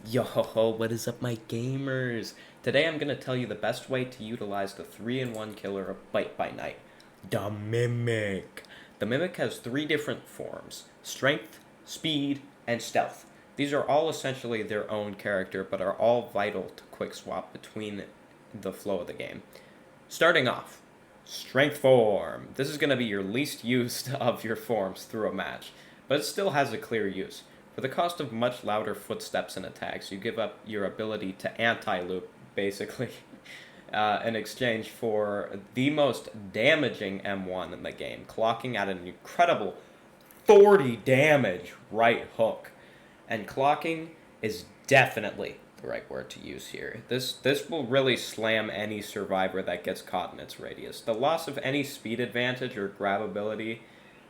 Yo, what is up, my gamers? Today I'm going to tell you the best way to utilize the 3-in-1 killer of Bite by Night, the Mimic. The Mimic has three different forms: Strength, Speed, and Stealth. These are all essentially their own character, but are all vital to quick swap between the flow of the game. Starting off, Strength form. This is going to be your least used of your forms through a match, but it still has a clear use. For the cost of much louder footsteps and attacks, you give up your ability to anti-loop, basically, in exchange for the most damaging M1 in the game, clocking at an incredible 40 damage right hook. And clocking is definitely the right word to use here. This will really slam any survivor that gets caught in its radius. The loss of any speed advantage or grab ability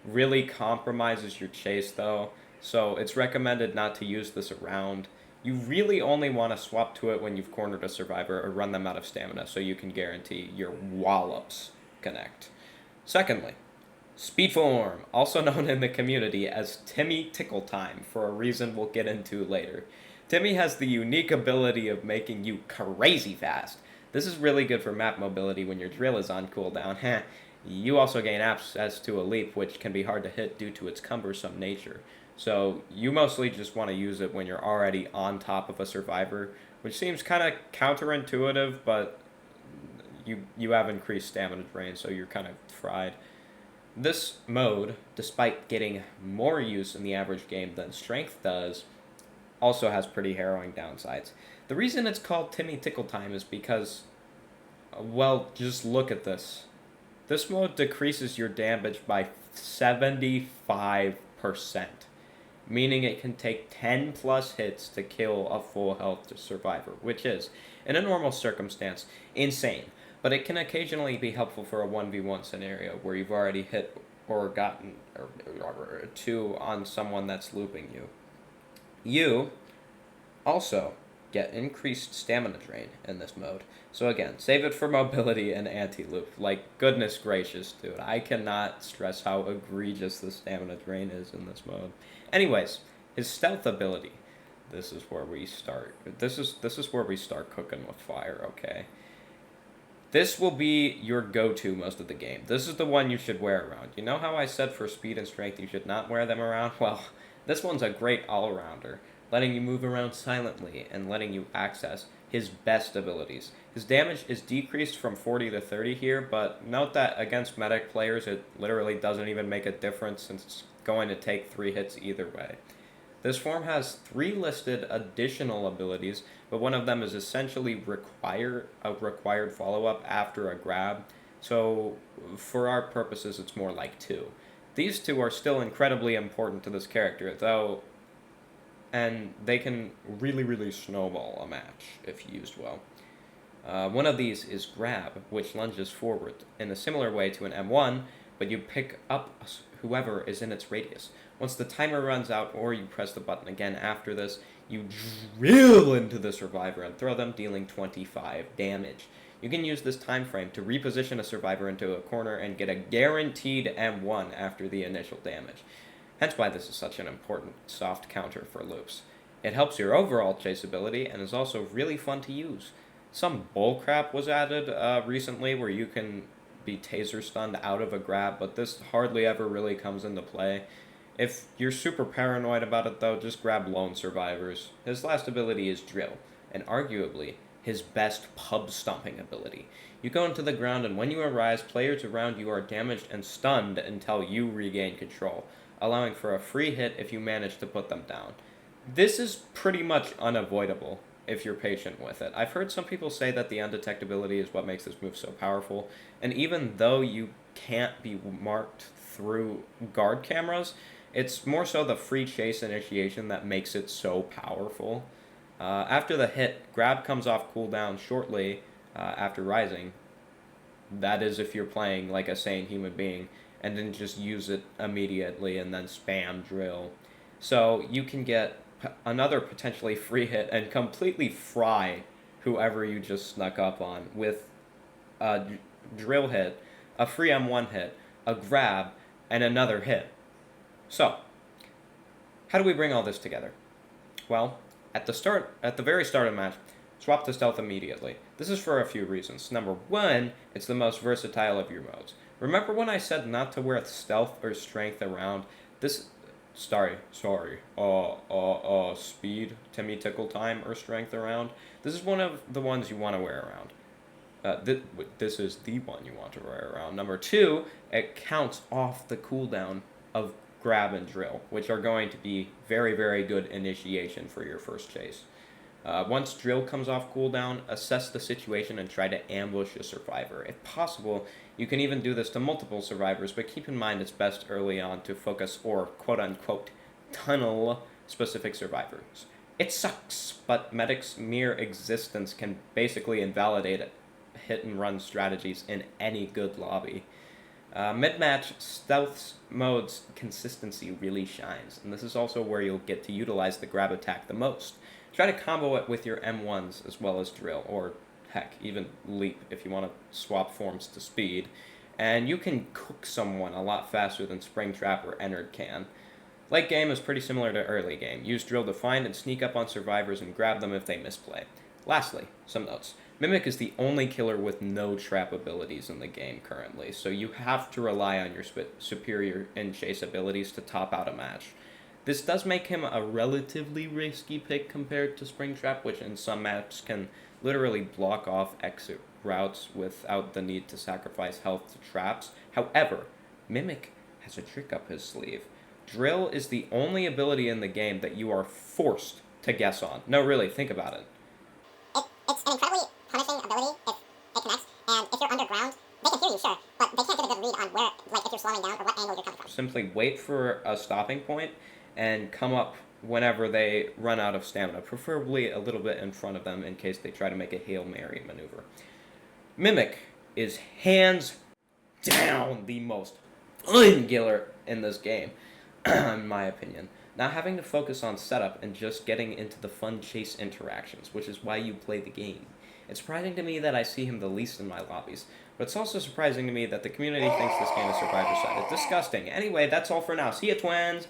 really compromises your chase though, so it's recommended not to use this around. You really only want to swap to it when you've cornered a survivor or run them out of stamina so you can guarantee your wallops connect. Secondly, Speed form, also known in the community as Timmy Tickle Time, for a reason we'll get into later. Timmy has the unique ability of making you crazy fast. This is really good for map mobility when your drill is on cooldown. You also gain access to a leap, which can be hard to hit due to its cumbersome nature. So you mostly just want to use it when you're already on top of a survivor, which seems kind of counterintuitive, but you have increased stamina drain, so you're kind of fried. This mode, despite getting more use in the average game than Strength does, also has pretty harrowing downsides. The reason it's called Timmy Tickle Time is because, well, just look at this. This mode decreases your damage by 75%, meaning it can take 10 plus hits to kill a full health survivor, which is, in a normal circumstance, insane. But it can occasionally be helpful for a 1v1 scenario where you've already hit or gotten or two on someone that's looping you. You also get increased stamina drain in this mode. So again, save it for mobility and anti-loop. Like, goodness gracious, dude. I cannot stress how egregious the stamina drain is in this mode. Anyways, his stealth ability. This is where we start. This is where we start cooking with fire, okay? This will be your go-to most of the game. This is the one you should wear around. You know how I said for speed and strength you should not wear them around? Well, this one's a great all-arounder, letting you move around silently and letting you access his best abilities. His damage is decreased from 40 to 30 here, but note that against medic players it literally doesn't even make a difference since it's going to take 3 hits either way. This form has 3 listed additional abilities, but one of them is essentially a required follow-up after a grab, so for our purposes it's more like 2. These 2 are still incredibly important to this character, though, and they can really snowball a match if used well. One of these is Grab, which lunges forward in a similar way to an M1, but you pick up whoever is in its radius. Once the timer runs out or you press the button again after this, you drill into the survivor and throw them, dealing 25 damage. You can use this time frame to reposition a survivor into a corner and get a guaranteed M1 after the initial damage. Hence why this is such an important soft counter for loops. It helps your overall chaseability and is also really fun to use. Some bullcrap was added recently where you can be taser stunned out of a grab, but this hardly ever really comes into play. If you're super paranoid about it though, just grab Lone Survivors. His last ability is Drill, and arguably his best pub stomping ability. You go into the ground, and when you arise, players around you are damaged and stunned until you regain control, allowing for a free hit if you manage to put them down. This is pretty much unavoidable if you're patient with it. I've heard some people say that the undetectability is what makes this move so powerful, and even though you can't be marked through guard cameras, it's more so the free chase initiation that makes it so powerful. After the hit, grab comes off cooldown shortly after rising. That is if you're playing like a sane human being, and then just use it immediately and then spam drill. So you can get another potentially free hit and completely fry whoever you just snuck up on with a drill hit, a free M1 hit, a grab, and another hit. So, how do we bring all this together? Well, At the very start of the match, swap to stealth immediately. This is for a few reasons. Number one, it's the most versatile of your modes. Remember when I said not to wear stealth or strength around? This, speed, Timmy Tickle Time, or strength around? This is one of the ones you want to wear around. This is the one you want to wear around. Number two, it counts off the cooldown of grab and drill, which are going to be very, very good initiation for your first chase. Once drill comes off cooldown, assess the situation and try to ambush a survivor. If possible, you can even do this to multiple survivors, but keep in mind it's best early on to focus or quote-unquote tunnel specific survivors. It sucks, but Medic's mere existence can basically invalidate hit-and-run strategies in any good lobby. Mid-match, stealth mode's consistency really shines, and this is also where you'll get to utilize the grab attack the most. Try to combo it with your M1s as well as drill, or heck, even leap if you want to swap forms to speed, and you can cook someone a lot faster than Springtrap or Ennard can. Late game is pretty similar to early game. Use drill to find and sneak up on survivors and grab them if they misplay. Lastly, some notes. Mimic is the only killer with no trap abilities in the game currently, so you have to rely on your superior in-chase abilities to top out a match. This does make him a relatively risky pick compared to Springtrap, which in some maps can literally block off exit routes without the need to sacrifice health to traps. However, Mimic has a trick up his sleeve. Drill is the only ability in the game that you are forced to guess on. No, really, think about it. It's an incredibly punishing ability if it connects, and if you're underground, they can hear you, sure, but they can't get a good read on where, like, if you're slowing down or what angle you're coming from. Simply wait for a stopping point and come up whenever they run out of stamina, preferably a little bit in front of them in case they try to make a Hail Mary maneuver. Mimic is hands down the most fun killer in this game, in my opinion. Not having to focus on setup and just getting into the fun chase interactions, which is why you play the game. It's surprising to me that I see him the least in my lobbies, but it's also surprising to me that the community thinks this game is survivor-sided. Disgusting. Anyway, that's all for now. See ya, twins!